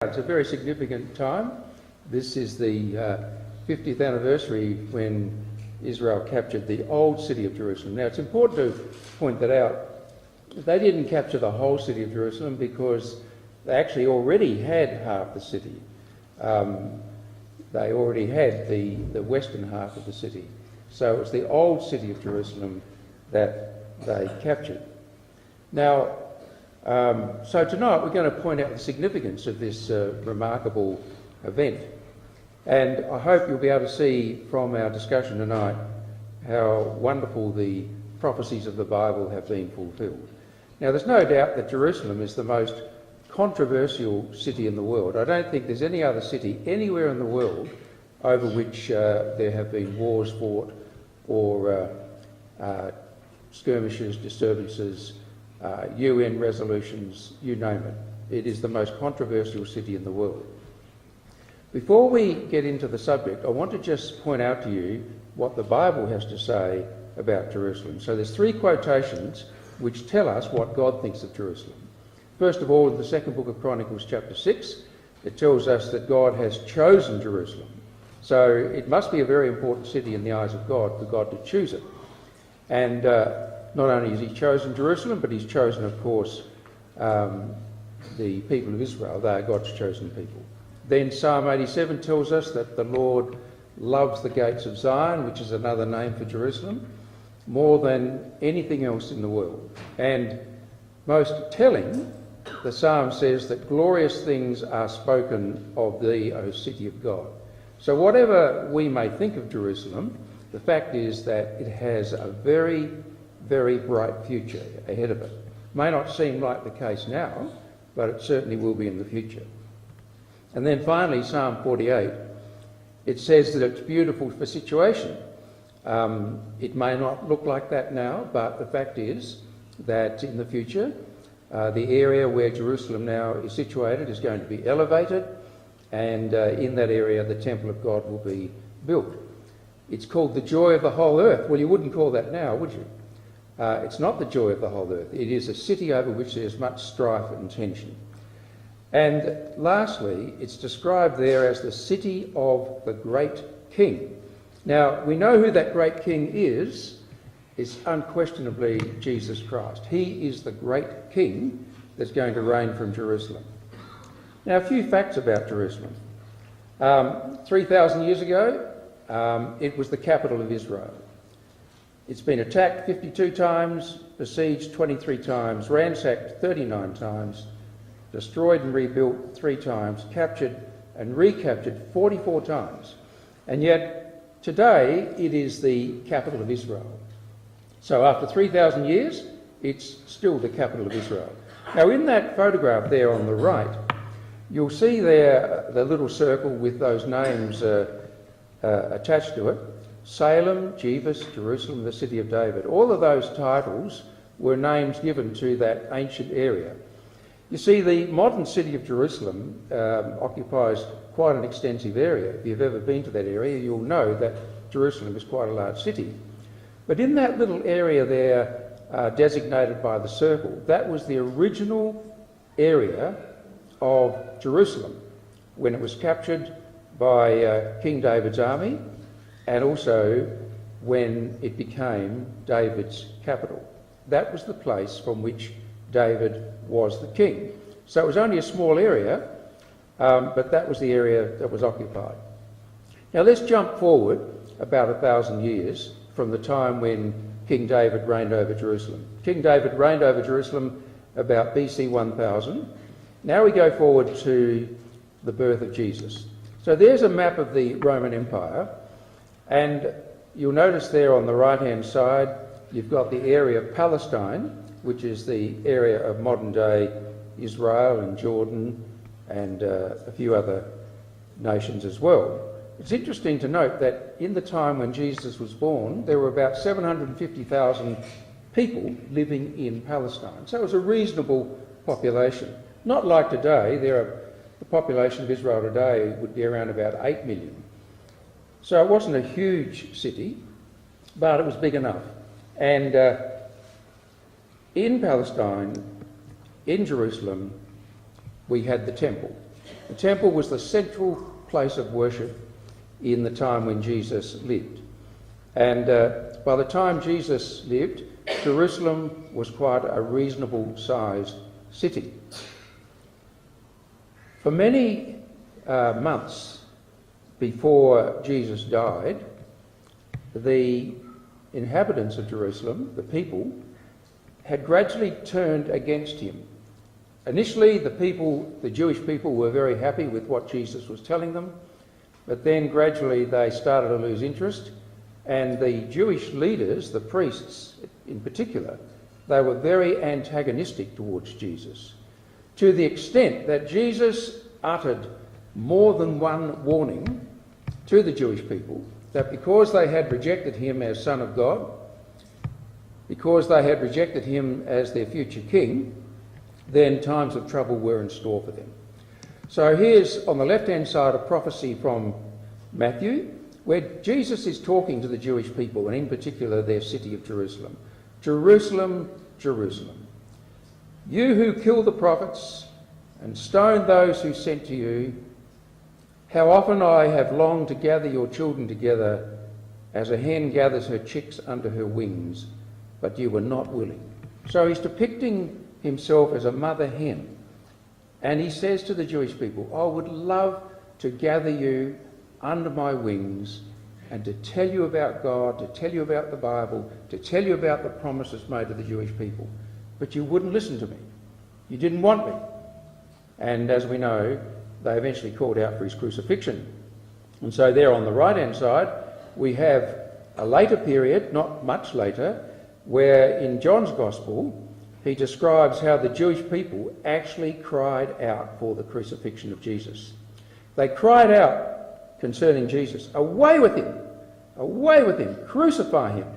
It's a very significant time. This is the 50th anniversary when Israel captured the old city of Jerusalem. Now, it's important to point that out. They didn't capture the whole city of Jerusalem because they actually already had half the city. They already had the western half of the city. So it was the old city of Jerusalem that they captured. Now, so tonight we're going to point out the significance of this remarkable event, and I hope you'll be able to see from our discussion tonight how wonderful the prophecies of the Bible have been fulfilled. Now, there's no doubt that Jerusalem is the most controversial city in the world. I don't think there's any other city anywhere in the world over which there have been wars fought or skirmishes, disturbances, UN resolutions, you name it. It is the most controversial city in the world. Before we get into the subject, I want to just point out to you what the Bible has to say about Jerusalem. So there's three quotations which tell us what God thinks of Jerusalem. First of all, in the second book of Chronicles, chapter 6, it tells us that God has chosen Jerusalem. So it must be a very important city in the eyes of God for God to choose it. And not only has he chosen Jerusalem, but he's chosen, of course, the people of Israel. They are God's chosen people. Then Psalm 87 tells us that the Lord loves the gates of Zion, which is another name for Jerusalem, more than anything else in the world. And most telling, the psalm says that glorious things are spoken of thee, O city of God. So whatever we may think of Jerusalem, the fact is that it has a very, very bright future ahead of it. May not seem like the case now, but it certainly will be in the future. And then finally, Psalm 48, it says that it's beautiful for situation. It may not look like that now, but the fact is that in the future, the area where Jerusalem now is situated is going to be elevated, and in that area the temple of God will be built. It's called the joy of the whole earth. Well, you wouldn't call that now, would you? It's not the joy of the whole earth. It is a city over which there's much strife and tension. And lastly, it's described there as the city of the great king. Now, we know who that great king is. It's unquestionably Jesus Christ. He is the great king that's going to reign from Jerusalem. Now, a few facts about Jerusalem. 3,000 years ago, it was the capital of Israel. It's been attacked 52 times, besieged 23 times, ransacked 39 times, destroyed and rebuilt 3 times, captured and recaptured 44 times. And yet, today, it is the capital of Israel. So after 3,000 years, it's still the capital of Israel. Now, in that photograph there on the right, you'll see there the little circle with those names attached to it. Salem, Jebus, Jerusalem, the city of David. All of those titles were names given to that ancient area. You see, the modern city of Jerusalem occupies quite an extensive area. If you've ever been to that area, you'll know that Jerusalem is quite a large city. But in that little area there, designated by the circle, that was the original area of Jerusalem when it was captured by King David's army, and also when it became David's capital. That was the place from which David was the king. So it was only a small area, but that was the area that was occupied. Now let's jump forward about 1,000 years from the time when King David reigned over Jerusalem. King David reigned over Jerusalem about BC 1000. Now we go forward to the birth of Jesus. So there's a map of the Roman Empire, and you'll notice there on the right-hand side, you've got the area of Palestine, which is the area of modern-day Israel and Jordan and a few other nations as well. It's interesting to note that in the time when Jesus was born, there were about 750,000 people living in Palestine. So it was a reasonable population. Not like today. The population of Israel today would be around about 8 million. So it wasn't a huge city, but it was big enough. And in Palestine, in Jerusalem, we had the temple. The temple was the central place of worship in the time when Jesus lived. And by the time Jesus lived, Jerusalem was quite a reasonable sized city. For many months before Jesus died, the inhabitants of Jerusalem, the people, had gradually turned against him. Initially, the Jewish people were very happy with what Jesus was telling them, but then gradually they started to lose interest, and the Jewish leaders, the priests in particular, they were very antagonistic towards Jesus, to the extent that Jesus uttered more than one warning to the Jewish people that because they had rejected him as Son of God, because they had rejected him as their future king, then times of trouble were in store for them. So here's on the left-hand side a prophecy from Matthew, where Jesus is talking to the Jewish people, and in particular their city of Jerusalem. Jerusalem, Jerusalem, you who kill the prophets and stone those who sent to you, how often I have longed to gather your children together as a hen gathers her chicks under her wings, but you were not willing. So he's depicting himself as a mother hen. And he says to the Jewish people, I would love to gather you under my wings and to tell you about God, to tell you about the Bible, to tell you about the promises made to the Jewish people. But you wouldn't listen to me. You didn't want me. And as we know, they eventually called out for his crucifixion. And so there on the right-hand side, we have a later period, not much later, where in John's Gospel, he describes how the Jewish people actually cried out for the crucifixion of Jesus. They cried out concerning Jesus, away with him, crucify him.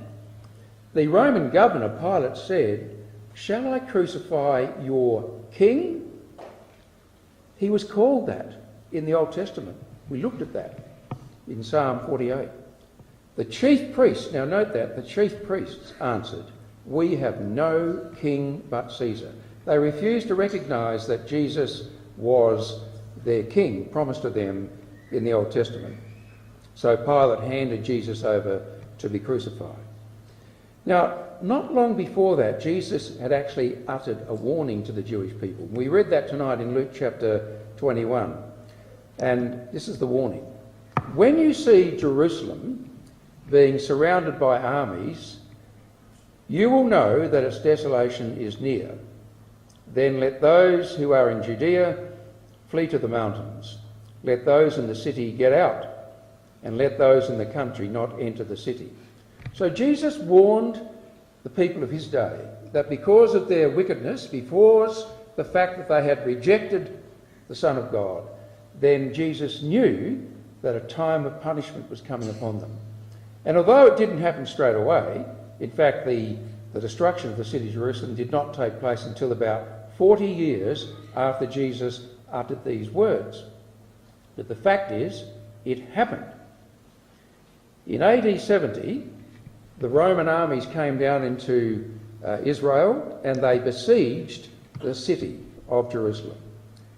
The Roman governor, Pilate, said, shall I crucify your king? He was called that in the Old Testament. We looked at that in Psalm 48. The chief priests, now note that, the chief priests answered, we have no king but Caesar. They refused to recognise that Jesus was their king, promised to them in the Old Testament. So Pilate handed Jesus over to be crucified. Now, not long before that, Jesus had actually uttered a warning to the Jewish people. We read that tonight in Luke chapter 21. And this is the warning. When you see Jerusalem being surrounded by armies, you will know that its desolation is near. Then let those who are in Judea flee to the mountains. Let those in the city get out, and let those in the country not enter the city. So Jesus warned the people of his day that because of their wickedness, because the fact that they had rejected the Son of God, then Jesus knew that a time of punishment was coming upon them. And although it didn't happen straight away, in fact, the destruction of the city of Jerusalem did not take place until about 40 years after Jesus uttered these words. But the fact is, it happened. In AD 70, the Roman armies came down into Israel and they besieged the city of Jerusalem.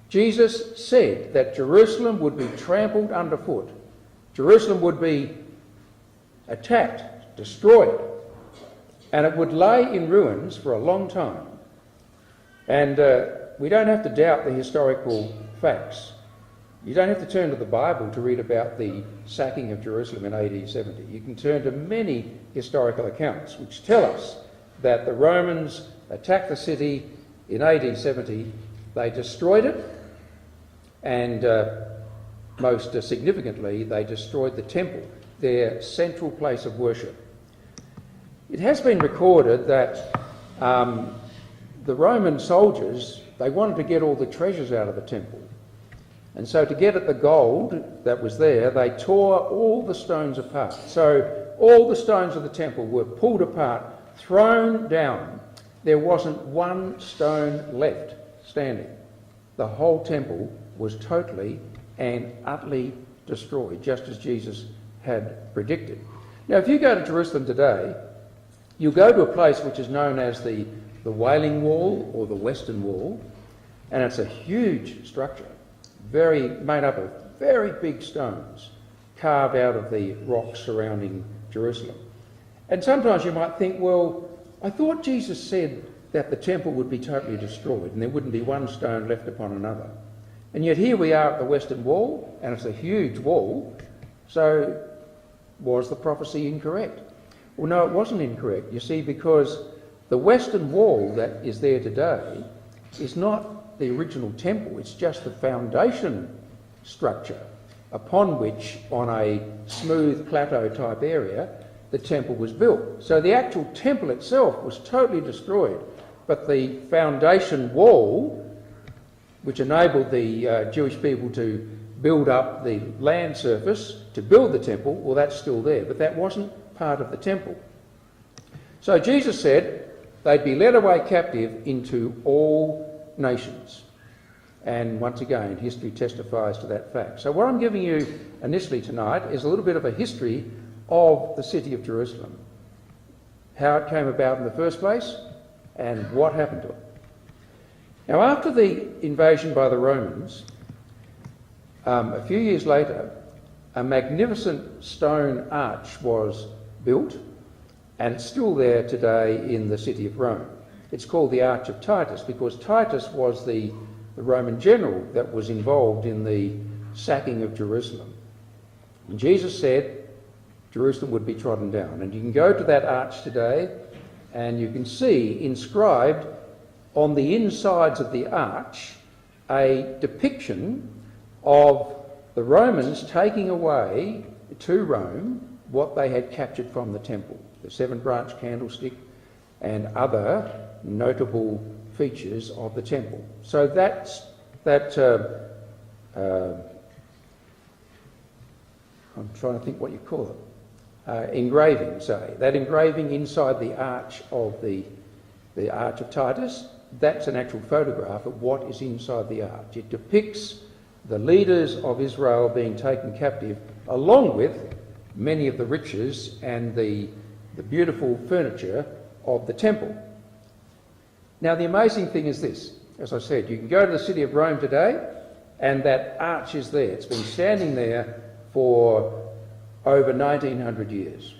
Jesus said that Jerusalem would be trampled underfoot. Jerusalem would be attacked, destroyed, and it would lay in ruins for a long time. And we don't have to doubt the historical facts. You don't have to turn to the Bible to read about the sacking of Jerusalem in AD 70. You can turn to many historical accounts which tell us that the Romans attacked the city in AD 70. They destroyed it, and most significantly, they destroyed the temple, their central place of worship. It has been recorded that the Roman soldiers, they wanted to get all the treasures out of the temple. And so to get at the gold that was there, they tore all the stones apart. So all the stones of the temple were pulled apart, thrown down. There wasn't one stone left standing. The whole temple was totally and utterly destroyed, just as Jesus had predicted. Now, if you go to Jerusalem today, you'll go to a place which is known as the Wailing Wall or the Western Wall, and it's a huge structure, made up of very big stones carved out of the rocks surrounding Jerusalem. And sometimes you might think, well, I thought Jesus said that the temple would be totally destroyed and there wouldn't be one stone left upon another. And yet here we are at the Western Wall, and it's a huge wall, so was the prophecy incorrect? Well, no, it wasn't incorrect, you see, because the Western Wall that is there today is not the original temple, it's just the foundation structure upon which, on a smooth plateau type area, the temple was built. So the actual temple itself was totally destroyed, but the foundation wall, which enabled the Jewish people to build up the land surface to build the temple, well, that's still there, but that wasn't part of the temple. So Jesus said they'd be led away captive into all nations. And once again, history testifies to that fact. So what I'm giving you initially tonight is a little bit of a history of the city of Jerusalem, how it came about in the first place and what happened to it. Now, after the invasion by the Romans, a few years later, a magnificent stone arch was built, and it's still there today in the city of Rome. It's called the Arch of Titus because Titus was the Roman general that was involved in the sacking of Jerusalem. And Jesus said Jerusalem would be trodden down. And you can go to that arch today and you can see inscribed on the insides of the arch a depiction of the Romans taking away to Rome what they had captured from the temple, the seven-branch candlestick and other notable features of the temple. So I'm trying to think what you call it. Engraving, say. That engraving inside the arch of the Arch of Titus, that's an actual photograph of what is inside the arch. It depicts the leaders of Israel being taken captive, along with many of the riches and the beautiful furniture of the temple. Now, the amazing thing is this. As I said, you can go to the city of Rome today, and that arch is there. It's been standing there for over 1900 years.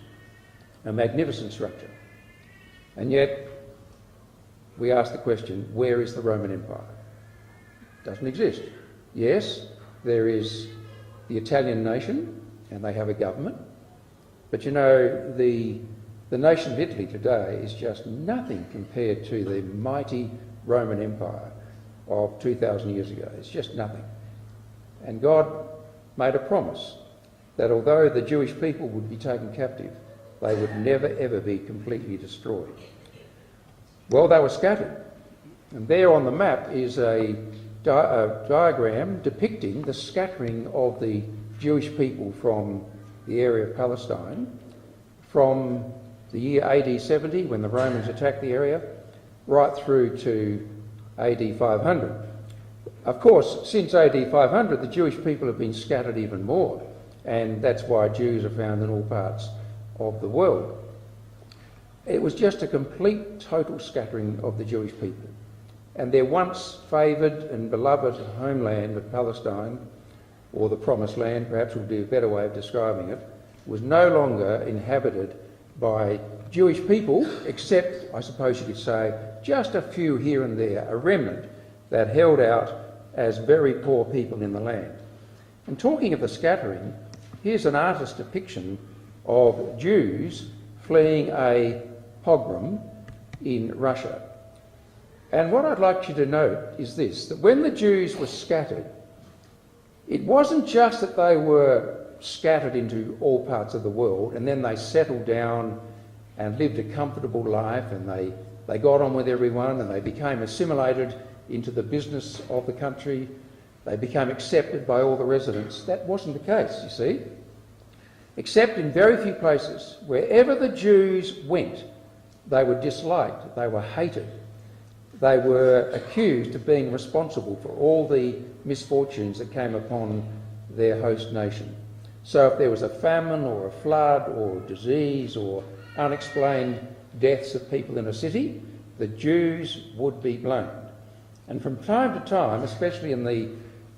A magnificent structure. And yet, we ask the question, where is the Roman Empire? It doesn't exist. Yes, there is the Italian nation, and they have a government. But you know, the nation of Italy today is just nothing compared to the mighty Roman Empire of 2,000 years ago. It's just nothing. And God made a promise that although the Jewish people would be taken captive, they would never ever be completely destroyed. Well, they were scattered. And there on the map is a diagram depicting the scattering of the Jewish people from the area of Palestine from the year AD 70, when the Romans attacked the area, right through to AD 500. Of course, since AD 500, the Jewish people have been scattered even more, and that's why Jews are found in all parts of the world. It was just a complete, total scattering of the Jewish people. And their once favoured and beloved homeland of Palestine, or the Promised Land, perhaps would be a better way of describing it, was no longer inhabited by Jewish people, except, I suppose you could say, just a few here and there, a remnant that held out as very poor people in the land. And talking of the scattering, here's an artist's depiction of Jews fleeing a pogrom in Russia. And what I'd like you to note is this, that when the Jews were scattered, it wasn't just that they were scattered into all parts of the world and then they settled down and lived a comfortable life and they got on with everyone and they became assimilated into the business of the country. They became accepted by all the residents. That wasn't the case, you see. Except in very few places. Wherever the Jews went, they were disliked, they were hated. They were accused of being responsible for all the misfortunes that came upon their host nation. So if there was a famine or a flood or disease or unexplained deaths of people in a city, the Jews would be blamed. And from time to time, especially in the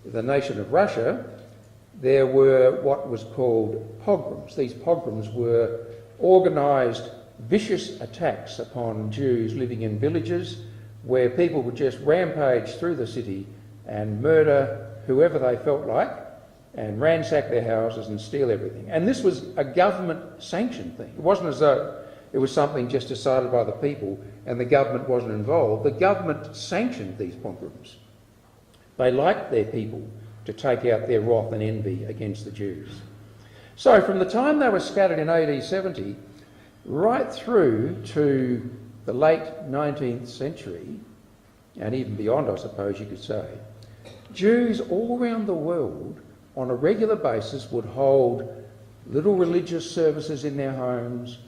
the nation of Russia, there were what was called pogroms. These pogroms were organised, vicious attacks upon Jews living in villages where people would just rampage through the city and murder whoever they felt like and ransack their houses and steal everything. And this was a government-sanctioned thing. It wasn't as though it was something just decided by the people and the government wasn't involved. The government sanctioned these pogroms. They liked their people to take out their wrath and envy against the Jews. So from the time they were scattered in AD 70 right through to the late 19th century, and even beyond, I suppose you could say, Jews all around the world on a regular basis would hold little religious services in their homes.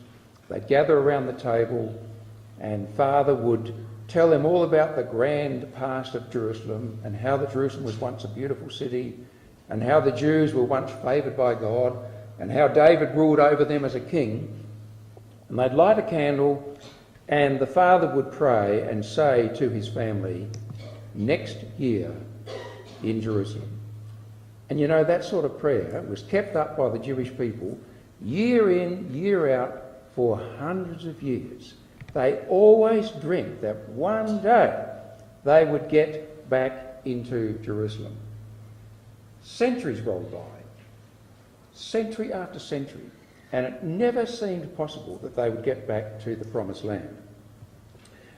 They'd gather around the table and Father would tell them all about the grand past of Jerusalem and how that Jerusalem was once a beautiful city and how the Jews were once favoured by God and how David ruled over them as a king. And they'd light a candle and the father would pray and say to his family, next year in Jerusalem. And you know, that sort of prayer was kept up by the Jewish people year in, year out for hundreds of years. They always dreamt that one day they would get back into Jerusalem. Centuries rolled by, century after century, and it never seemed possible that they would get back to the promised land.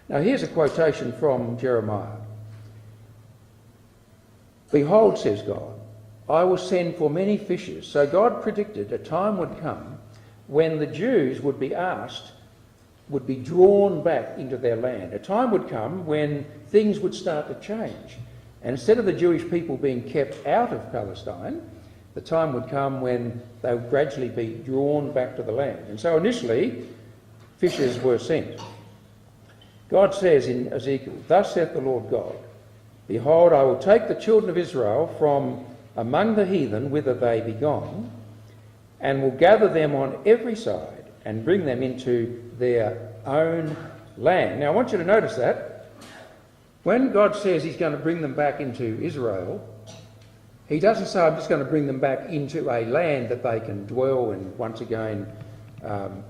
Now here's a quotation from Jeremiah. Behold, says God, I will send for many fishers. So God predicted a time would come when the Jews would be asked, would be drawn back into their land. A time would come when things would start to change. And instead of the Jewish people being kept out of Palestine, the time would come when they would gradually be drawn back to the land. And so initially, fishers were sent. God says in Ezekiel, thus saith the Lord God, behold, I will take the children of Israel from among the heathen whither they be gone, and will gather them on every side and bring them into their own land. Now I want you to notice that when God says he's going to bring them back into Israel, he doesn't say I'm just going to bring them back into a land that they can dwell and once again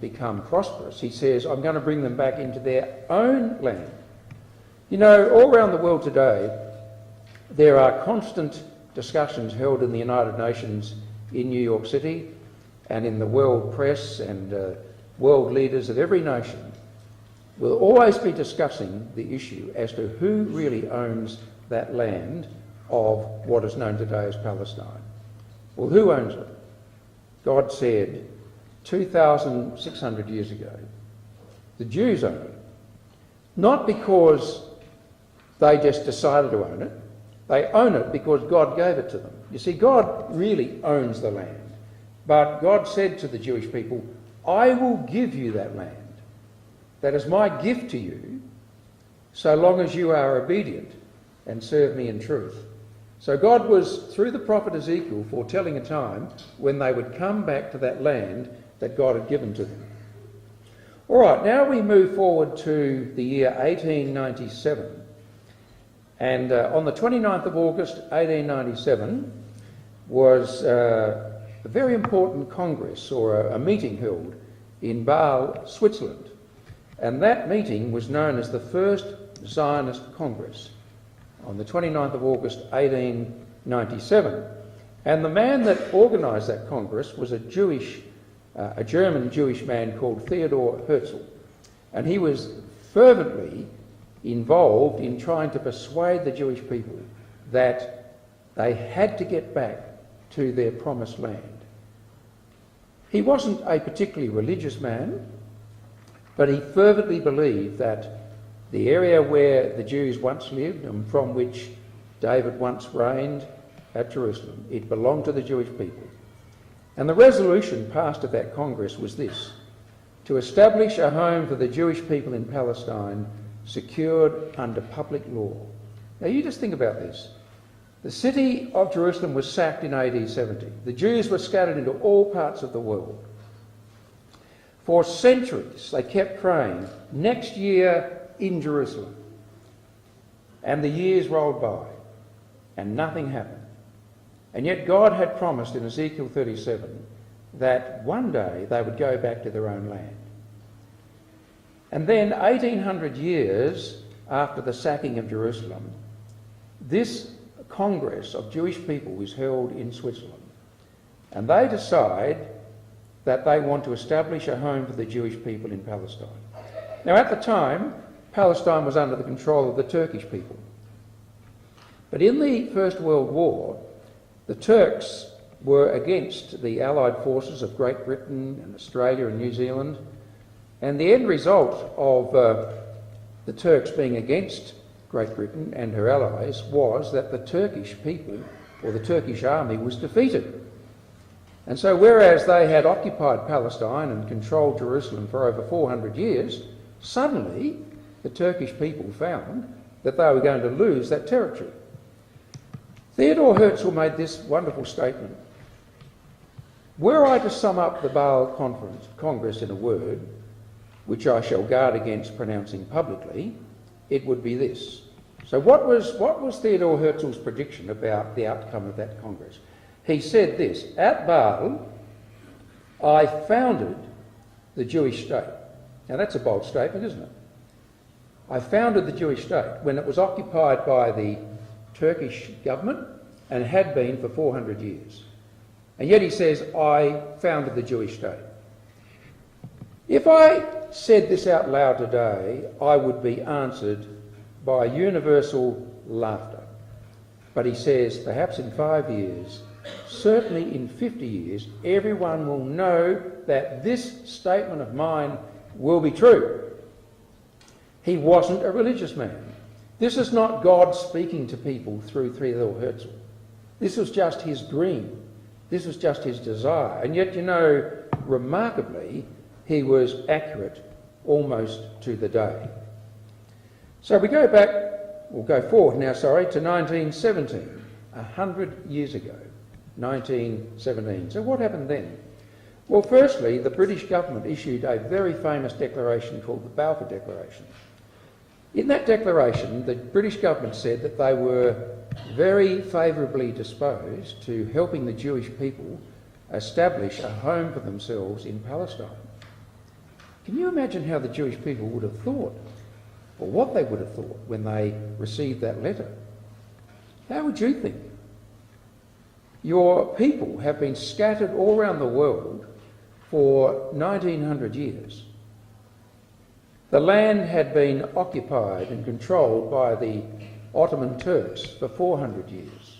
become prosperous. He says I'm going to bring them back into their own land. You know, all around the world today there are constant discussions held in the United Nations in New York City and in the world press, and world leaders of every nation will always be discussing the issue as to who really owns that land of what is known today as Palestine. Well, who owns it? God said 2,600 years ago, the Jews own it. Not because they just decided to own it. They own it because God gave it to them. You see, God really owns the land. But God said to the Jewish people, I will give you that land. That is my gift to you, so long as you are obedient and serve me in truth. So God was, through the prophet Ezekiel, foretelling a time when they would come back to that land that God had given to them. All right, now we move forward to the year 1897. And on the 29th of August 1897 was a very important congress or a meeting held in Basel, Switzerland. And that meeting was known as the First Zionist Congress on the 29th of August 1897. And the man that organised that congress was a German Jewish man called Theodor Herzl. And he was fervently involved in trying to persuade the Jewish people that they had to get back to their promised land. He wasn't a particularly religious man, but he fervently believed that the area where the Jews once lived and from which David once reigned at Jerusalem, it belonged to the Jewish people. And the resolution passed at that Congress was this: to establish a home for the Jewish people in Palestine secured under public law. Now you just think about this. The city of Jerusalem was sacked in AD 70. The Jews were scattered into all parts of the world. For centuries they kept praying, next year in Jerusalem. And the years rolled by and nothing happened. And yet God had promised in Ezekiel 37 that one day they would go back to their own land. And then 1800 years after the sacking of Jerusalem, this Congress of Jewish people is held in Switzerland. And they decide that they want to establish a home for the Jewish people in Palestine. Now at the time, Palestine was under the control of the Turkish people. But in the First World War, the Turks were against the Allied forces of Great Britain and Australia and New Zealand. And the end result of the Turks being against Great Britain and her allies was that the Turkish people, or the Turkish army, was defeated. And so whereas they had occupied Palestine and controlled Jerusalem for over 400 years, suddenly the Turkish people found that they were going to lose that territory. Theodor Herzl made this wonderful statement. Were I to sum up the Bâle Congress in a word, which I shall guard against pronouncing publicly, it would be this. So what was Theodor Herzl's prediction about the outcome of that Congress? He said this: at Bâle, I founded the Jewish state. Now that's a bold statement, isn't it? I founded the Jewish state when it was occupied by the Turkish government and had been for 400 years. And yet he says, I founded the Jewish state. If I said this out loud today, I would be answered by universal laughter. But he says, perhaps in 5 years, certainly in 50 years, everyone will know that this statement of mine will be true. He wasn't a religious man. This is not God speaking to people through Theodor Herzl. This was just his dream. This was just his desire. And yet, you know, remarkably, he was accurate almost to the day. So we go forward now, to 1917, 100 years ago, 1917. So what happened then? Well, firstly, the British government issued a very famous declaration called the Balfour Declaration. In that declaration, the British government said that they were very favourably disposed to helping the Jewish people establish a home for themselves in Palestine. Can you imagine how the Jewish people would have thought, or what they would have thought when they received that letter? How would you think? Your people have been scattered all around the world for 1900 years. The land had been occupied and controlled by the Ottoman Turks for 400 years.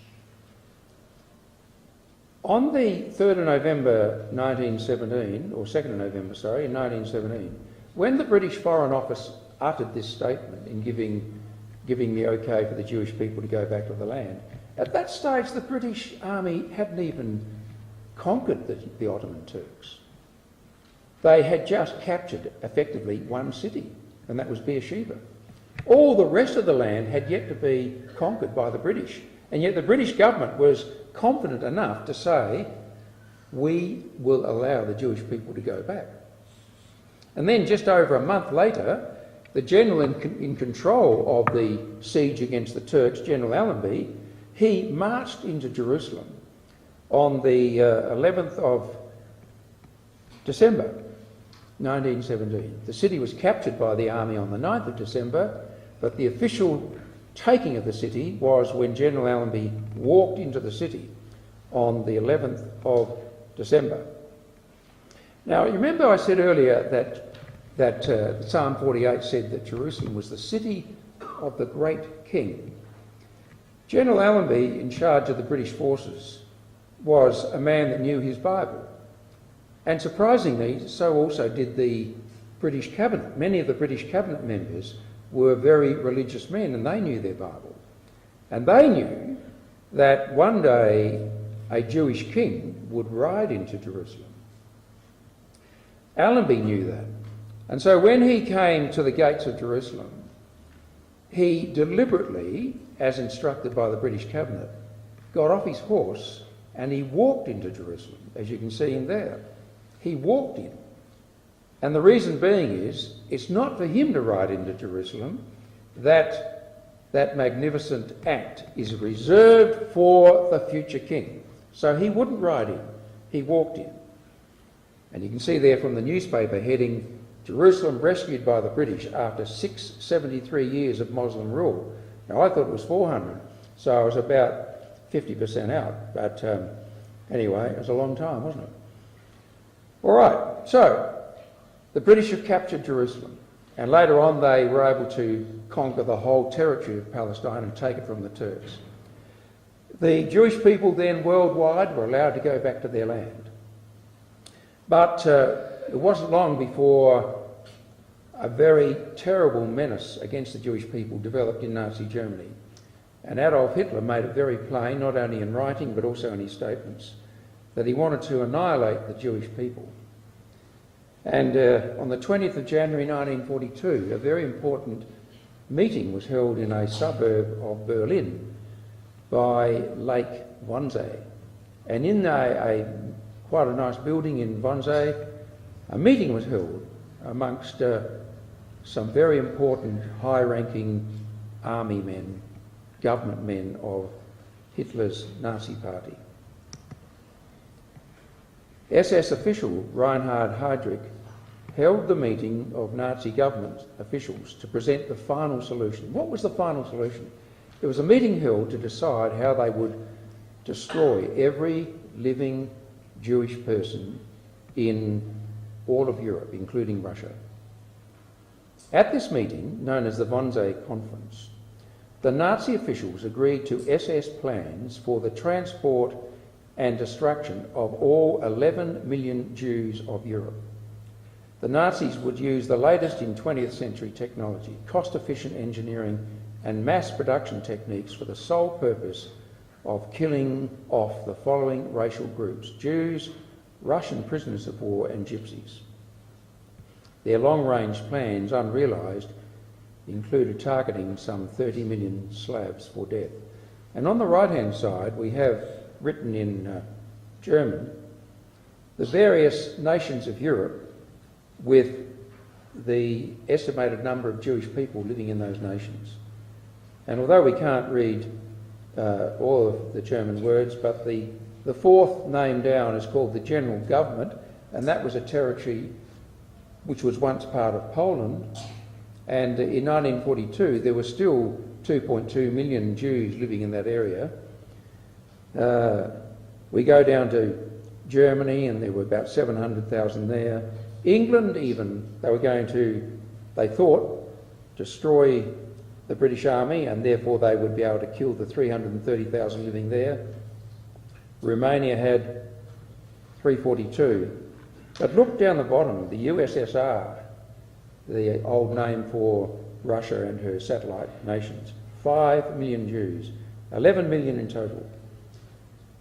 On the 3rd of November 1917, or 2nd of November, sorry, in 1917, when the British Foreign Office uttered this statement in giving the okay for the Jewish people to go back to the land, at that stage the British army hadn't even conquered the Ottoman Turks. They had just captured, effectively, one city, and that was Beersheba. All the rest of the land had yet to be conquered by the British, and yet the British government was confident enough to say, we will allow the Jewish people to go back. And then just over a month later, the general in control of the siege against the Turks, General Allenby, he marched into Jerusalem on the 11th of December 1917. The city was captured by the army on the 9th of December, but the official taking of the city was when General Allenby walked into the city on the 11th of December. Now, you remember I said earlier that Psalm 48 said that Jerusalem was the city of the great king. General Allenby, in charge of the British forces, was a man that knew his Bible. And surprisingly, so also did the British cabinet. Many of the British cabinet members were very religious men, and they knew their Bible. And they knew that one day a Jewish king would ride into Jerusalem. Allenby knew that. And so when he came to the gates of Jerusalem, he deliberately, as instructed by the British cabinet, got off his horse and he walked into Jerusalem, as you can see in there. He walked in. And the reason being is, it's not for him to ride into Jerusalem. That magnificent act is reserved for the future king. So he wouldn't ride in, he walked in. And you can see there from the newspaper heading, Jerusalem rescued by the British after 673 years of Muslim rule. Now I thought it was 400, so I was about 50% out. But anyway, it was a long time, wasn't it? All right, so the British have captured Jerusalem, and later on they were able to conquer the whole territory of Palestine and take it from the Turks. The Jewish people then worldwide were allowed to go back to their land. But it wasn't long before a very terrible menace against the Jewish people developed in Nazi Germany. And Adolf Hitler made it very plain, not only in writing but also in his statements, that he wanted to annihilate the Jewish people. And on the 20th of January 1942, a very important meeting was held in a suburb of Berlin by Lake Wannsee. And in quite a nice building in Wannsee, a meeting was held amongst some very important high-ranking army men, government men of Hitler's Nazi party. SS official Reinhard Heydrich held the meeting of Nazi government officials to present the final solution. What was the final solution? It was a meeting held to decide how they would destroy every living Jewish person in all of Europe, including Russia. At this meeting, known as the Wannsee Conference, the Nazi officials agreed to SS plans for the transport and destruction of all 11 million Jews of Europe. The Nazis would use the latest in 20th century technology, cost-efficient engineering and mass production techniques for the sole purpose of killing off the following racial groups: Jews, Russian prisoners of war and gypsies. Their long-range plans, unrealised, included targeting some 30 million Slavs for death. And on the right-hand side we have written in German the various nations of Europe with the estimated number of Jewish people living in those nations. And although we can't read all of the German words, but the fourth name down is called the General Government, and that was a territory which was once part of Poland. And in 1942 there were still 2.2 million Jews living in that area. We go down to Germany and there were about 700,000 there. England even, they thought, destroy the British Army and therefore they would be able to kill the 330,000 living there. Romania had 342. But look down the bottom, the USSR, the old name for Russia and her satellite nations, 5 million Jews, 11 million in total.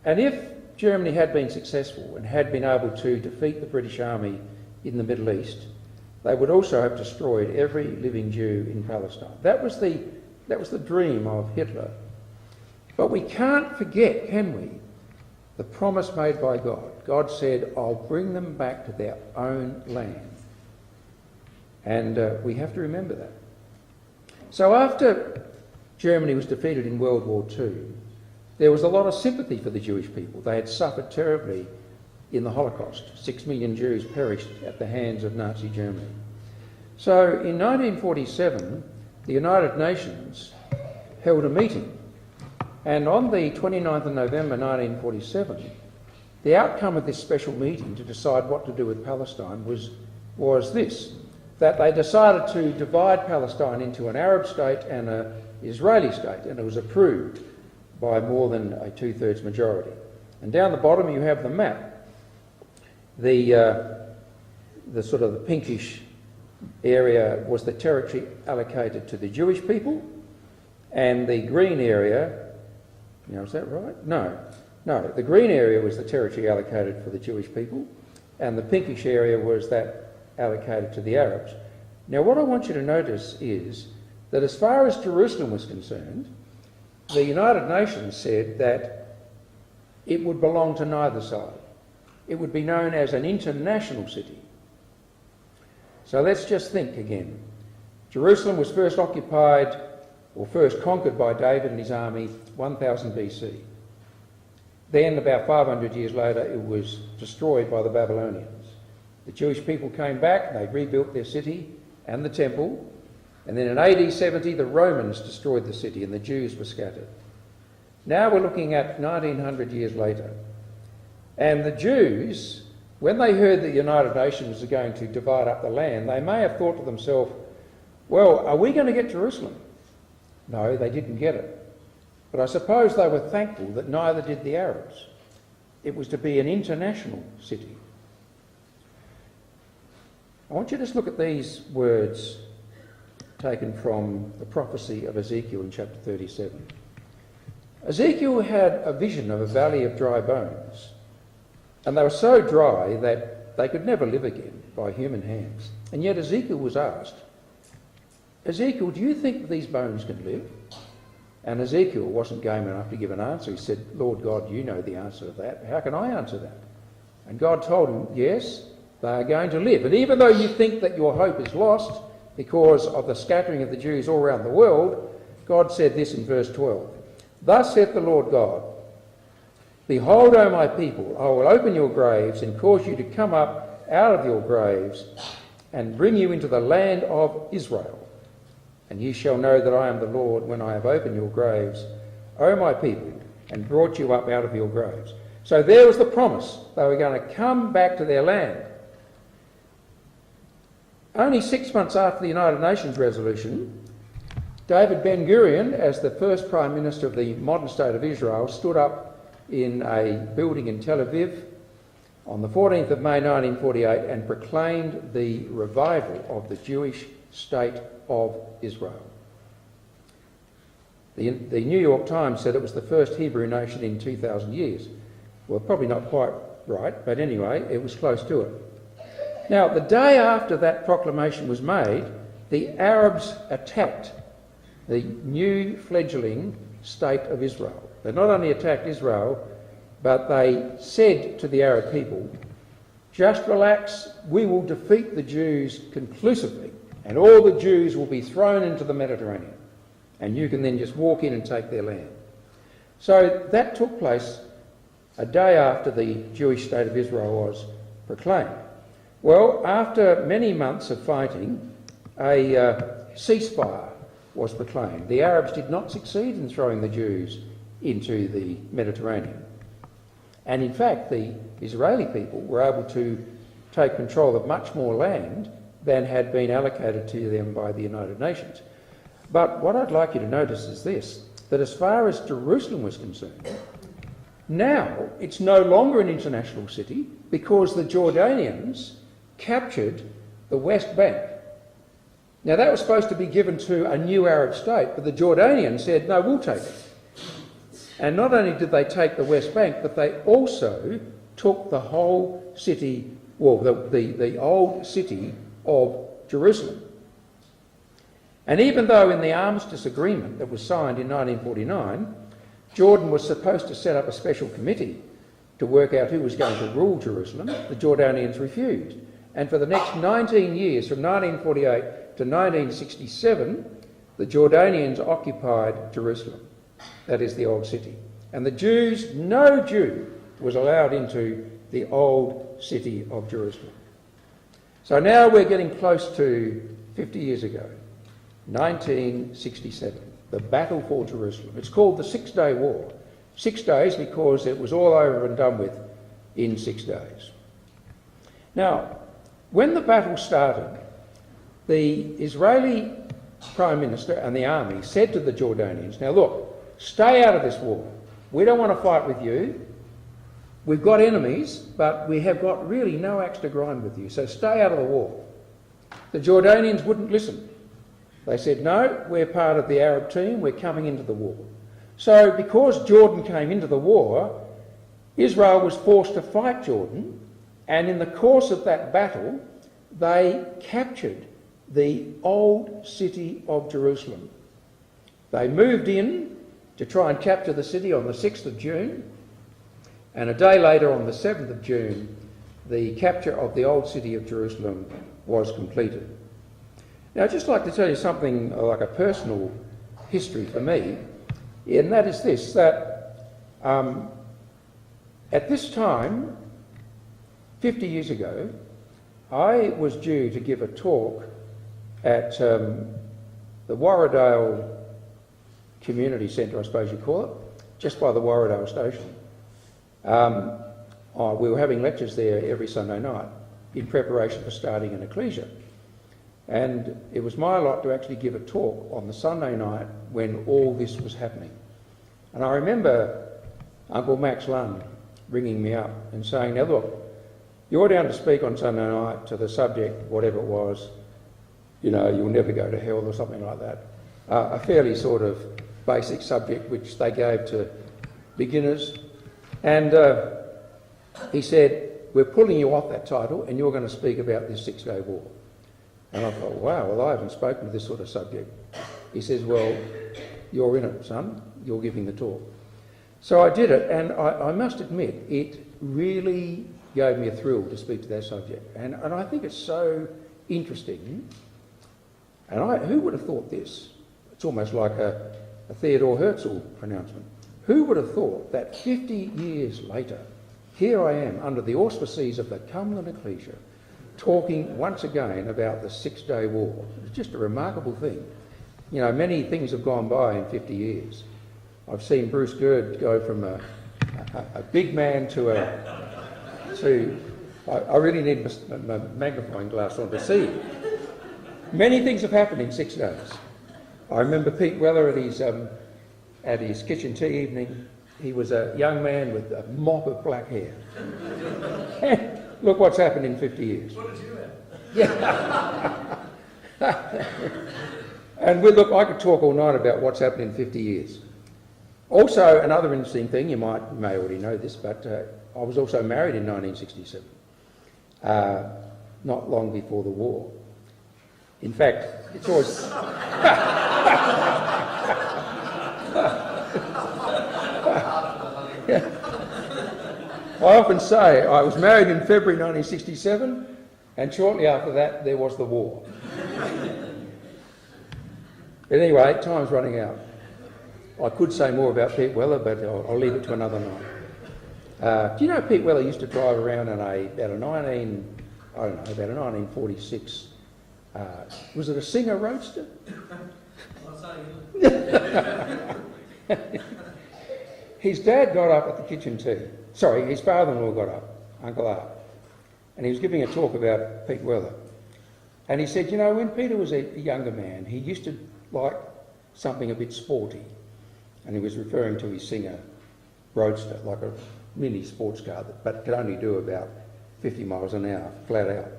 And if Germany had been successful and had been able to defeat the British Army in the Middle East, they would also have destroyed every living Jew in Palestine. That was the dream of Hitler. But we can't forget, can we, the promise made by God. God said, I'll bring them back to their own land. And we have to remember that. So after Germany was defeated in World War II, there was a lot of sympathy for the Jewish people. They had suffered terribly in the Holocaust. 6 million Jews perished at the hands of Nazi Germany. So in 1947, the United Nations held a meeting. And on the 29th of November 1947, the outcome of this special meeting to decide what to do with Palestine was this, that they decided to divide Palestine into an Arab state and an Israeli state, and it was approved by more than a 2/3 majority. And down the bottom you have the map. The sort of the pinkish area was the territory allocated to the Jewish people, and the green area, is that right? No, the green area was the territory allocated for the Jewish people, and the pinkish area was that allocated to the Arabs. Now what I want you to notice is that as far as Jerusalem was concerned, the United Nations said that it would belong to neither side. It would be known as an international city. So let's just think again. Jerusalem was first occupied or first conquered by David and his army 1000 BC. Then, about 500 years later, it was destroyed by the Babylonians. The Jewish people came back, they rebuilt their city and the temple, and then in AD 70 the Romans destroyed the city and the Jews were scattered. Now we're looking at 1900 years later, and the Jews, when they heard that the United Nations was going to divide up the land, they may have thought to themselves, well, are we going to get Jerusalem? No, they didn't get it. But I suppose they were thankful that neither did the Arabs. It was to be an international city. I want you to just look at these words taken from the prophecy of Ezekiel in chapter 37. Ezekiel had a vision of a valley of dry bones, and they were so dry that they could never live again by human hands. And yet Ezekiel was asked, Ezekiel, do you think that these bones can live? And Ezekiel wasn't game enough to give an answer. He said, Lord God, you know the answer to that. How can I answer that? And God told him, yes, they are going to live. And even though you think that your hope is lost because of the scattering of the Jews all around the world, God said this in verse 12. Thus saith the Lord God, behold, O my people, I will open your graves and cause you to come up out of your graves and bring you into the land of Israel. And ye shall know that I am the Lord when I have opened your graves, O my people, and brought you up out of your graves. So there was the promise. They were going to come back to their land. Only 6 months after the United Nations resolution, David Ben-Gurion, as the first Prime Minister of the modern state of Israel, stood up in a building in Tel Aviv on the 14th of May 1948 and proclaimed the revival of the Jewish state of Israel. The New York Times said it was the first Hebrew nation in 2,000 years. Well, probably not quite right, but anyway, it was close to it. Now, the day after that proclamation was made, the Arabs attacked the new fledgling state of Israel. They not only attacked Israel, but they said to the Arab people, just relax, we will defeat the Jews conclusively, and all the Jews will be thrown into the Mediterranean, and you can then just walk in and take their land. So that took place a day after the Jewish state of Israel was proclaimed. Well, after many months of fighting, a ceasefire was proclaimed. The Arabs did not succeed in throwing the Jews into the Mediterranean. And in fact, the Israeli people were able to take control of much more land than had been allocated to them by the United Nations. But what I'd like you to notice is this, that as far as Jerusalem was concerned, now it's no longer an international city because the Jordanians captured the West Bank. Now that was supposed to be given to a new Arab state, but the Jordanians said, no, we'll take it. And not only did they take the West Bank, but they also took the whole city, well, the old city of Jerusalem. And even though in the armistice agreement that was signed in 1949, Jordan was supposed to set up a special committee to work out who was going to rule Jerusalem, the Jordanians refused. And for the next 19 years, from 1948 to 1967, the Jordanians occupied Jerusalem. That is the old city. And the Jews, no Jew was allowed into the old city of Jerusalem. So now we're getting close to 50 years ago, 1967, the battle for Jerusalem. It's called the 6-Day War. 6 days because it was all over and done with in 6 days. Now, when the battle started, the Israeli Prime Minister and the army said to the Jordanians, now look, stay out of this war. We don't want to fight with you. We've got enemies, but we have got really no axe to grind with you, so stay out of the war. The Jordanians wouldn't listen. They said, no, we're part of the Arab team, we're coming into the war. So because Jordan came into the war, Israel was forced to fight Jordan, and in the course of that battle, they captured the old city of Jerusalem. They moved in to try and capture the city on the 6th of June, and a day later, on the 7th of June, the capture of the old city of Jerusalem was completed. Now, I'd just like to tell you something like a personal history for me, and that is this, that At this time, 50 years ago, I was due to give a talk at the Warradale Community Centre, I suppose you call it, just by the Warradale station. We were having lectures there every Sunday night in preparation for starting an ecclesia. And it was my lot to actually give a talk on the Sunday night when all this was happening. And I remember Uncle Max Lund ringing me up and saying, now look, you're down to speak on Sunday night to the subject, whatever it was, you know, you'll never go to hell or something like that. A fairly sort of basic subject which they gave to beginners. And he said, we're pulling you off that title and you're going to speak about this Six-Day War. And I thought, wow, well, I haven't spoken to this sort of subject. He says, well, you're in it, son. You're giving the talk. So I did it, and I must admit, it really gave me a thrill to speak to that subject. And I think it's so interesting. And who would have thought this? It's almost like a Theodore Herzl pronouncement. Who would have thought that 50 years later, here I am under the auspices of the Cumberland Ecclesia, talking once again about the Six-Day War. It's just a remarkable thing. You know, many things have gone by in 50 years. I've seen Bruce Gerd go from a big man to I really need my magnifying glass on to see. Many things have happened in 6 days. I remember Pete Weller at his kitchen tea evening. He was a young man with a mop of black hair. Look what's happened in 50 years. What did you have? Yeah. And look, I could talk all night about what's happened in 50 years. Also, another interesting thing, you may already know this, but I was also married in 1967, not long before the war. In fact, it's always... Yeah. I often say I was married in February 1967, and shortly after that there was the war. But anyway, time's running out. I could say more about Pete Weller, but I'll leave it to another night. Do you know Pete Weller used to drive around in about a 1946, was it a Singer Roadster? His dad got up at the kitchen tea. Sorry, his father-in-law got up, Uncle Art, and he was giving a talk about Pete Weller. And he said, you know, when Peter was a younger man, he used to like something a bit sporty. And he was referring to his Singer Roadster, like a mini sports car, but could only do about 50 miles an hour, flat out.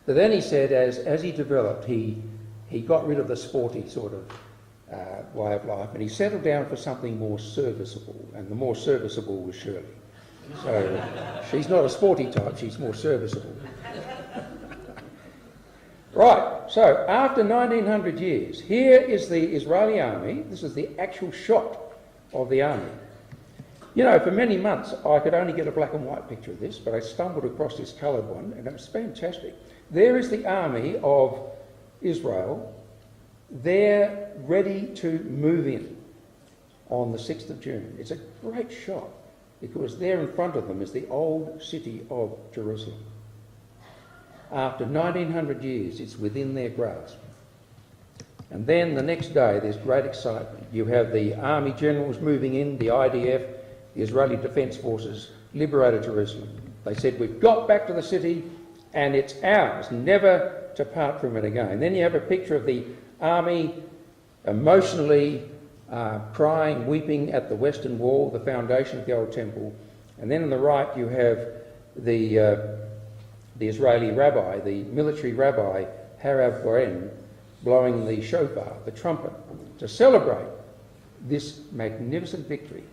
But then he said, as he developed, he got rid of the sporty sort of way of life, and he settled down for something more serviceable, and the more serviceable was Shirley. So she's not a sporty type, she's more serviceable. Right, so after 1900 years, here is the Israeli army. This is the actual shot of the army. You know, for many months I could only get a black and white picture of this, but I stumbled across this coloured one, and it was fantastic. There is the army of Israel. They're ready to move in on the 6th of June. It's a great shot because there in front of them is the old city of Jerusalem. After 1900 years, it's within their grasp. And then the next day, there's great excitement. You have the army generals moving in, the IDF, the Israeli Defence Forces, liberated Jerusalem. They said, we've got back to the city and it's ours, never to part from it again. Then you have a picture of the army emotionally crying, weeping at the Western Wall, the foundation of the old temple. And then on the right, you have the Israeli rabbi, the military rabbi, Harav Goren, blowing the shofar, the trumpet, to celebrate this magnificent victory.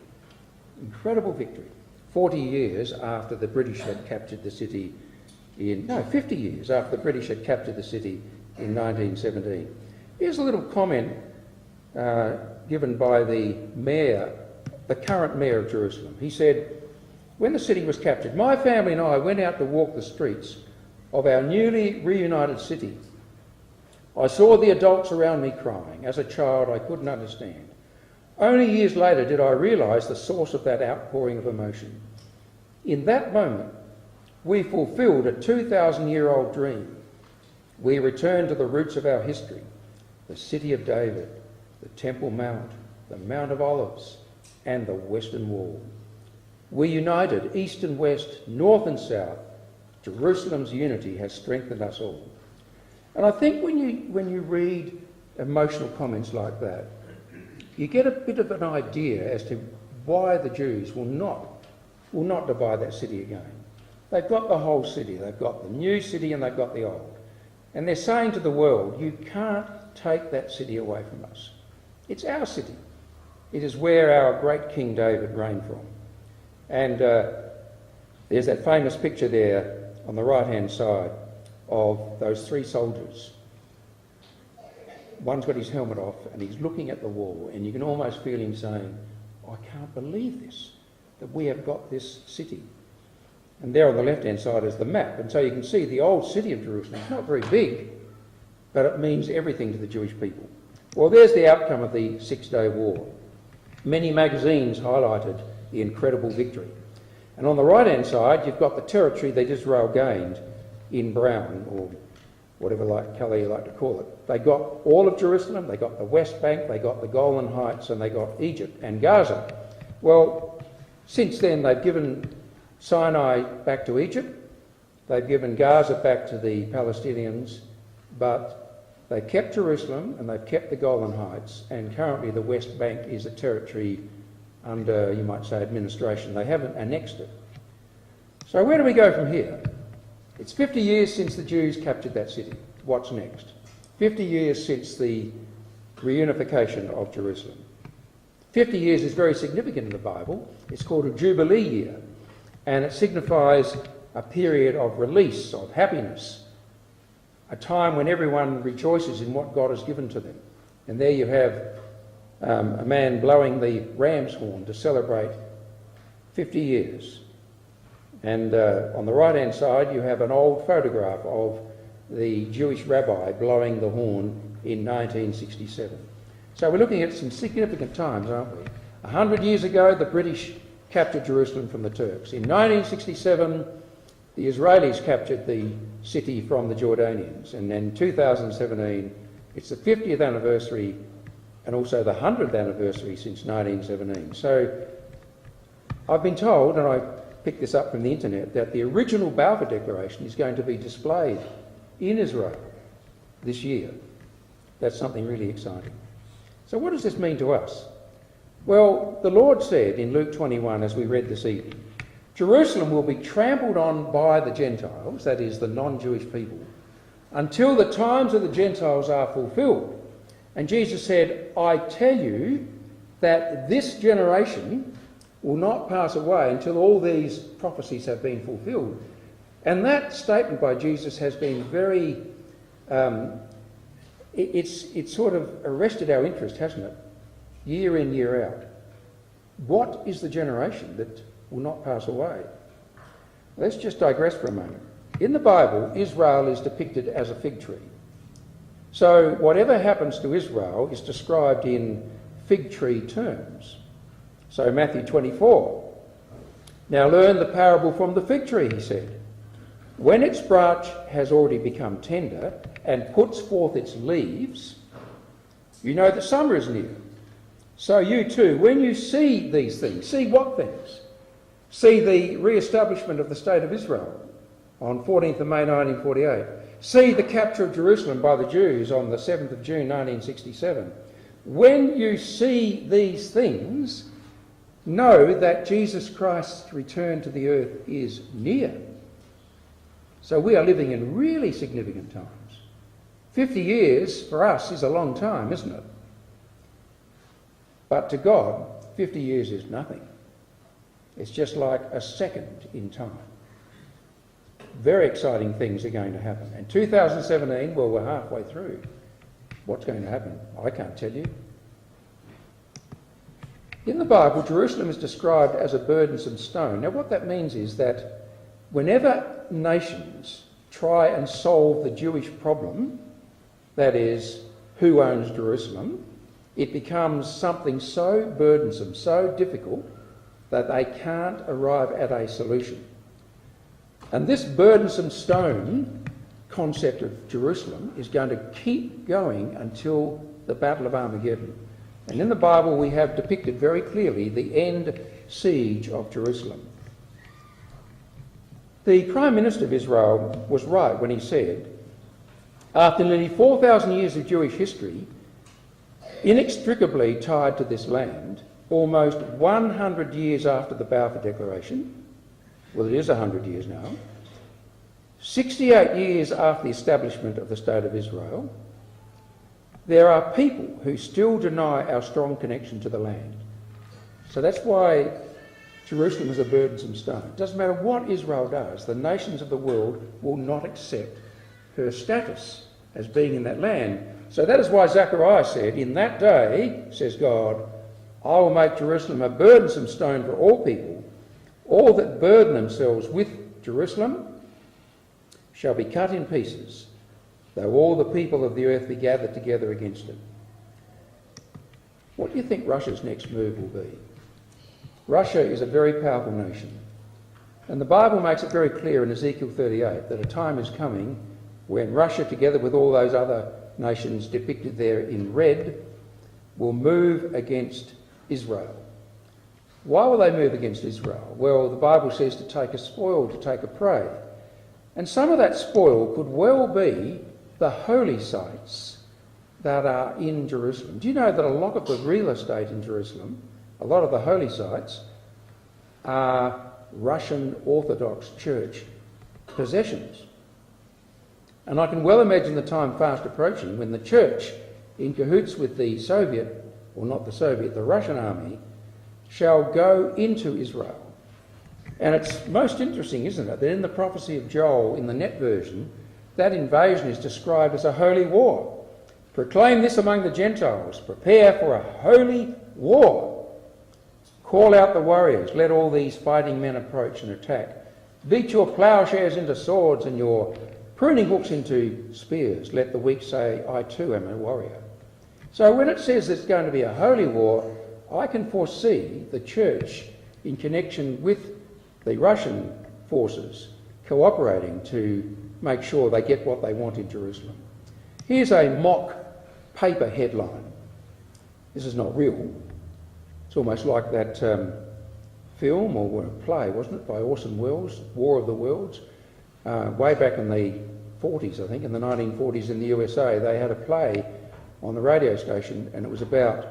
Incredible victory. 40 years after the British had captured the city 50 years after the British had captured the city in 1917. Here's a little comment given by the mayor, the current mayor of Jerusalem. He said, when the city was captured, my family and I went out to walk the streets of our newly reunited city. I saw the adults around me crying. As a child, I couldn't understand. Only years later did I realise the source of that outpouring of emotion. In that moment, we fulfilled a 2,000-year-old dream. We returned to the roots of our history, the city of David, the Temple Mount, the Mount of Olives, and the Western Wall. We united east and west, north and south. Jerusalem's unity has strengthened us all. And I think when you read emotional comments like that, you get a bit of an idea as to why the Jews will not divide that city again. They've got the whole city. They've got the new city and they've got the old. And they're saying to the world, you can't take that city away from us. It's our city. It is where our great King David reigned from. And there's that famous picture there on the right-hand side of those three soldiers. One's got his helmet off and he's looking at the wall, and you can almost feel him saying, I can't believe this, that we have got this city. And there on the left-hand side is the map. And so you can see the old city of Jerusalem. It's not very big, but it means everything to the Jewish people. Well, there's the outcome of the Six-Day War. Many magazines highlighted the incredible victory. And on the right-hand side, you've got the territory that Israel gained in brown, or whatever colour you like to call it. They got all of Jerusalem, they got the West Bank, they got the Golan Heights, and they got Egypt and Gaza. Well, since then they've given Sinai back to Egypt, they've given Gaza back to the Palestinians, but they've kept Jerusalem and they've kept the Golan Heights, and currently the West Bank is a territory under, you might say, administration. They haven't annexed it. So where do we go from here? It's 50 years since the Jews captured that city. What's next? 50 years since the reunification of Jerusalem. 50 years is very significant in the Bible. It's called a Jubilee year, and it signifies a period of release, of happiness, a time when everyone rejoices in what God has given to them. And there you have a man blowing the ram's horn to celebrate 50 years. And on the right-hand side, you have an old photograph of the Jewish rabbi blowing the horn in 1967. So we're looking at some significant times, aren't we? 100 years ago, the British captured Jerusalem from the Turks. In 1967, the Israelis captured the city from the Jordanians. And in 2017, it's the 50th anniversary and also the 100th anniversary since 1917. So I've been told, and I picked this up from the internet, that the original Balfour Declaration is going to be displayed in Israel this year. That's something really exciting. So what does this mean to us? Well, the Lord said in Luke 21, as we read this evening, Jerusalem will be trampled on by the Gentiles, that is, the non-Jewish people, until the times of the Gentiles are fulfilled. And Jesus said, I tell you that this generation will not pass away until all these prophecies have been fulfilled. And that statement by Jesus has been very, it's sort of arrested our interest, hasn't it? Year in, year out. What is the generation that will not pass away? Let's just digress for a moment. In the Bible, Israel is depicted as a fig tree. So whatever happens to Israel is described in fig tree terms. So Matthew 24, now learn the parable from the fig tree, he said. When its branch has already become tender and puts forth its leaves, you know that summer is near. So you too, when you see these things, see what things? See the re-establishment of the State of Israel on 14th of May 1948. See the capture of Jerusalem by the Jews on the 7th of June 1967. When you see these things, know that Jesus Christ's return to the earth is near. So we are living in really significant times. 50 years for us is a long time, isn't it? But to God, 50 years is nothing. It's just like a second in time. Very exciting things are going to happen. And 2017, well, we're halfway through. What's going to happen? I can't tell you. In the Bible, Jerusalem is described as a burdensome stone. Now, what that means is that whenever nations try and solve the Jewish problem, that is, who owns Jerusalem, it becomes something so burdensome, so difficult, that they can't arrive at a solution. And this burdensome stone concept of Jerusalem is going to keep going until the Battle of Armageddon. And in the Bible we have depicted very clearly the end siege of Jerusalem. The Prime Minister of Israel was right when he said, after nearly 4,000 years of Jewish history, inextricably tied to this land, almost 100 years after the Balfour Declaration, well, it is 100 years now, 68 years after the establishment of the State of Israel, there are people who still deny our strong connection to the land. So that's why Jerusalem is a burdensome stone. It doesn't matter what Israel does, the nations of the world will not accept her status as being in that land. So that is why Zechariah said, in that day, says God, I will make Jerusalem a burdensome stone for all people. All that burden themselves with Jerusalem shall be cut in pieces, though all the people of the earth be gathered together against it. What do you think Russia's next move will be? Russia is a very powerful nation. And the Bible makes it very clear in Ezekiel 38 that a time is coming when Russia, together with all those other nations depicted there in red, will move against Israel. Why will they move against Israel? Well, the Bible says to take a spoil, to take a prey. And some of that spoil could well be the holy sites that are in Jerusalem. Do you know that a lot of the real estate in Jerusalem, a lot of the holy sites, are Russian Orthodox Church possessions? And I can well imagine the time fast approaching when the church, in cahoots with the Soviet, or not the Soviet, the Russian army, shall go into Israel. And it's most interesting, isn't it, that in the prophecy of Joel, in the Net version, that invasion is described as a holy war. Proclaim this among the Gentiles, prepare for a holy war. Call out the warriors, let all these fighting men approach and attack. Beat your ploughshares into swords and your pruning hooks into spears. Let the weak say, I too am a warrior. So when it says it's going to be a holy war, I can foresee the church in connection with the Russian forces cooperating to make sure they get what they want in Jerusalem. Here's a mock paper headline. This is not real. It's almost like that film or play, wasn't it, by Orson Welles, War of the Worlds. Way back in the 40s, I think, in the 1940s in the USA, they had a play on the radio station, and it was about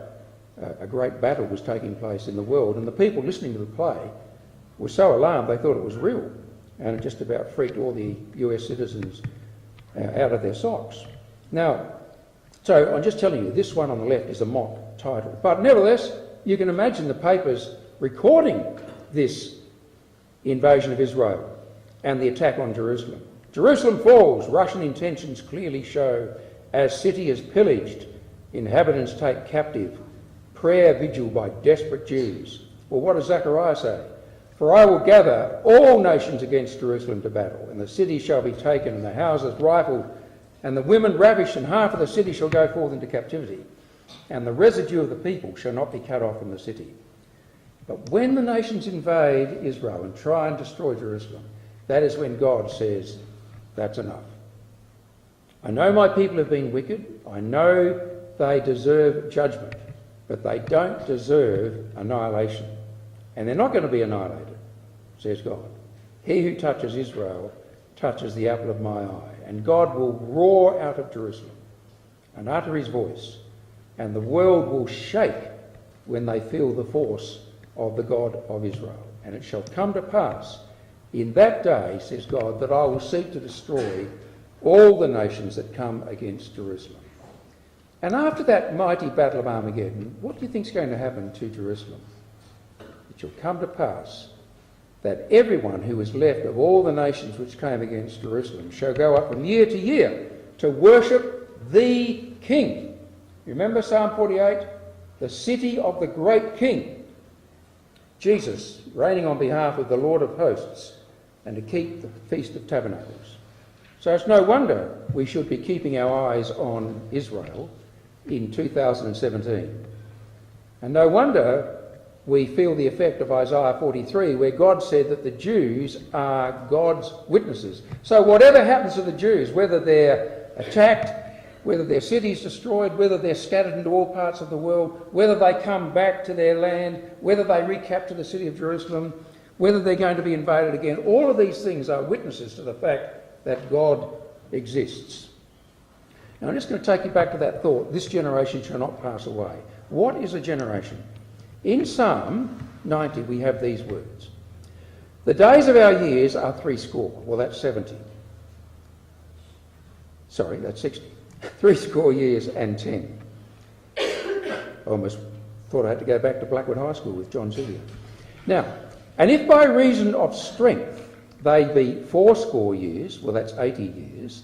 a great battle was taking place in the world, and the people listening to the play were so alarmed they thought it was real, and it just about freaked all the US citizens out of their socks. Now, so I'm just telling you, this one on the left is a mock title, but nevertheless, you can imagine the papers recording this invasion of Israel and the attack on Jerusalem. Jerusalem falls, Russian intentions clearly show, as city is pillaged, inhabitants take captive, prayer vigil by desperate Jews. Well, what does Zechariah say? For I will gather all nations against Jerusalem to battle, and the city shall be taken, and the houses rifled, and the women ravished, and half of the city shall go forth into captivity, and the residue of the people shall not be cut off from the city. But when the nations invade Israel and try and destroy Jerusalem, that is when God says, that's enough. I know my people have been wicked. I know they deserve judgment, but they don't deserve annihilation. And they're not going to be annihilated, says God. He who touches Israel touches the apple of my eye. And God will roar out of Jerusalem and utter his voice, and the world will shake when they feel the force of the God of Israel. And it shall come to pass in that day, says God, that I will seek to destroy all the nations that come against Jerusalem. And after that mighty battle of Armageddon, what do you think is going to happen to Jerusalem? It shall come to pass that everyone who is left of all the nations which came against Jerusalem shall go up from year to year to worship the King. Remember Psalm 48? The city of the great King, Jesus, reigning on behalf of the Lord of hosts, and to keep the Feast of Tabernacles. So it's no wonder we should be keeping our eyes on Israel in 2017. And no wonder we feel the effect of Isaiah 43, where God said that the Jews are God's witnesses. So whatever happens to the Jews, whether they're attacked, whether their cities destroyed, whether they're scattered into all parts of the world, whether they come back to their land, whether they recapture the city of Jerusalem, whether they're going to be invaded again, all of these things are witnesses to the fact that God exists. Now I'm just going to take you back to that thought, this generation shall not pass away. What is a generation? In Psalm 90 we have these words. The days of our years are 60. Well, that's 70. Sorry, that's 60. 60 years and 10. I almost thought I had to go back to Blackwood High School with John Sylvia. Now, and if by reason of strength they be 80 years, well that's 80 years,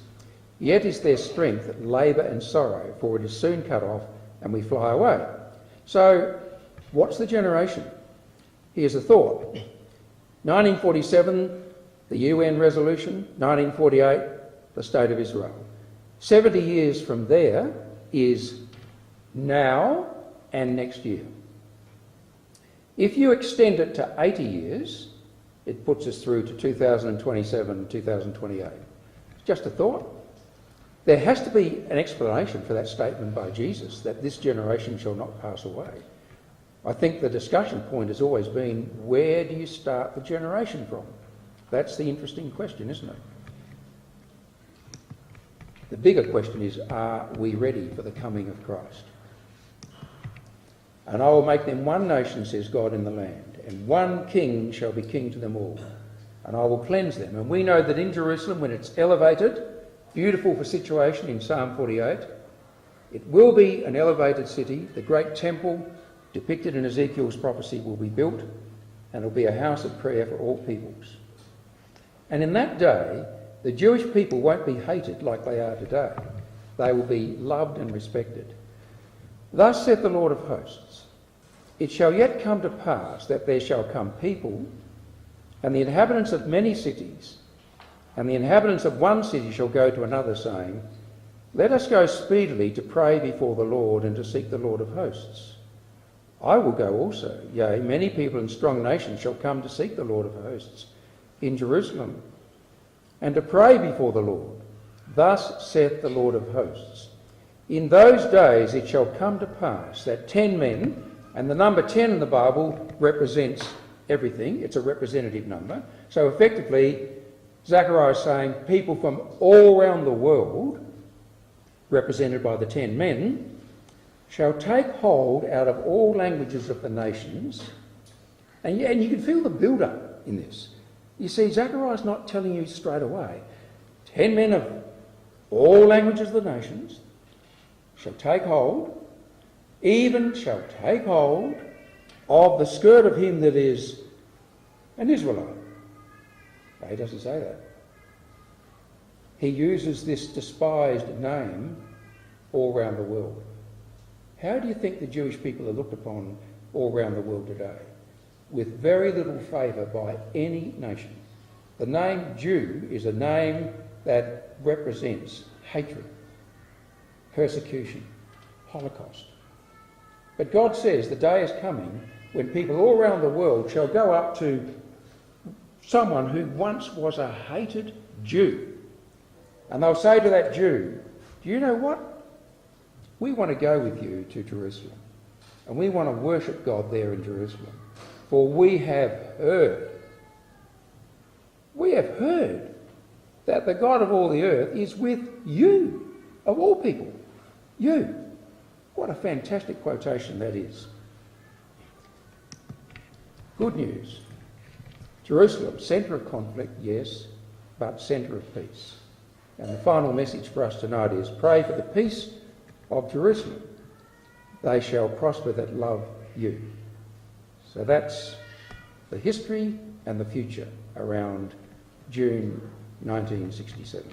yet is their strength labour and sorrow, for it is soon cut off and we fly away. So, what's the generation? Here's a thought. 1947, the UN resolution. 1948, the State of Israel. 70 years from there is now and next year. If you extend it to 80 years, it puts us through to 2027, 2028. Just a thought. There has to be an explanation for that statement by Jesus, that this generation shall not pass away. I think the discussion point has always been, where do you start the generation from? That's the interesting question, isn't it? The bigger question is, are we ready for the coming of Christ? And I will make them one nation, says God, in the land, and one king shall be king to them all, and I will cleanse them. And we know that in Jerusalem, when it's elevated, beautiful for situation in Psalm 48, it will be an elevated city. The great temple depicted in Ezekiel's prophecy will be built, and it will be a house of prayer for all peoples. And in that day, the Jewish people won't be hated like they are today. They will be loved and respected. Thus saith the Lord of hosts, it shall yet come to pass that there shall come people, and the inhabitants of many cities, and the inhabitants of one city shall go to another, saying, let us go speedily to pray before the Lord and to seek the Lord of hosts. I will go also, yea, many people and strong nations shall come to seek the Lord of hosts in Jerusalem, and to pray before the Lord. Thus saith the Lord of hosts, in those days it shall come to pass that 10 men, and the number 10 in the Bible represents everything, it's a representative number, so effectively Zechariah is saying people from all around the world, represented by the 10 men, shall take hold out of all languages of the nations. And you can feel the build-up in this. You see, Zechariah's not telling you straight away. 10 men of all languages of the nations shall take hold, even shall take hold of the skirt of him that is an Israelite. No, he doesn't say that. He uses this despised name all around the world. How do you think the Jewish people are looked upon all around the world today? With very little favour by any nation. The name Jew is a name that represents hatred, persecution, Holocaust. But God says the day is coming when people all around the world shall go up to someone who once was a hated Jew, and they'll say to that Jew, do you know what? We want to go with you to Jerusalem, and we want to worship God there in Jerusalem, for we have heard that the God of all the earth is with you, of all people, you. What a fantastic quotation that is. Good news. Jerusalem, centre of conflict, yes, but centre of peace. And the final message for us tonight is pray for the peace of Jerusalem. They shall prosper that love you. So that's the history and the future around June 1967.